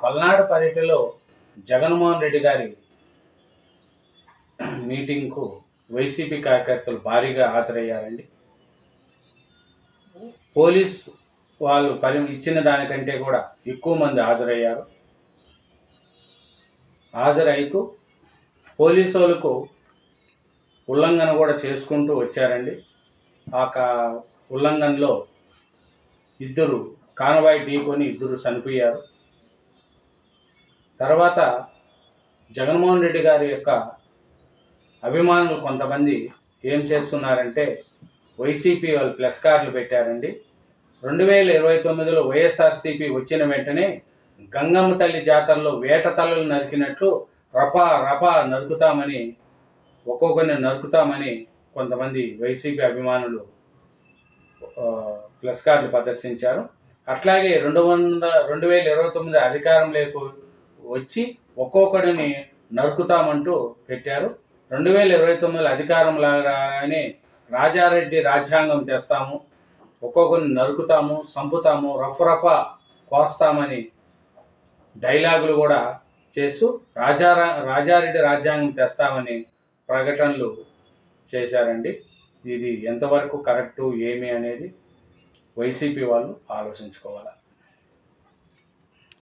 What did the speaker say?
పల్నాడు పర్యటనలో జగన్మోహన్ రెడ్డి గారి మీటింగ్కు వైసీపీ కార్యకర్తలు భారీగా హాజరయ్యారండి. పోలీస్ వాళ్ళు ఇచ్చిన దానికంటే కూడా ఎక్కువ మంది హాజరైతూ పోలీసు వాళ్ళకు ఉల్లంఘన కూడా చేసుకుంటూ వచ్చారండి. ఆ ఉల్లంఘనలో ఇద్దరు కాన్వాయ్ ఢీకొని ఇద్దరు చనిపోయారు. తర్వాత జగన్మోహన్ రెడ్డి గారి యొక్క అభిమానులు కొంతమంది ఏం చేస్తున్నారంటే వైసీపీ వాళ్ళు ప్లస్ కార్డులు పెట్టారండి. 2029లో వైఎస్ఆర్సీపీ వచ్చిన వెంటనే గంగమ్మ తల్లి జాతరలో వేట తలలు నరికినట్లు రపా రపా ఒక్కొక్కరిని నరుకుతామని కొంతమంది వైసీపీ అభిమానులు ప్లస్ కార్డులు ప్రదర్శించారు. అట్లాగే 2029 అధికారంలోకి వచ్చి ఒక్కొక్కడిని నరుకుతామంటూ పెట్టారు. 2029 అధికారం లాగానే రాజారెడ్డి రాజ్యాంగం తెస్తాము, ఒక్కొక్కరిని నరుకుతాము, చంపుతాము, రఫరఫా కోస్తామని డైలాగులు కూడా చేస్తూ రాజారెడ్డి రాజ్యాంగం తెస్తామని ప్రకటనలు చేశారండి. ఇది ఎంతవరకు కరెక్టు ఏమి అనేది వైసీపీ వాళ్ళు ఆలోచించుకోవాలి.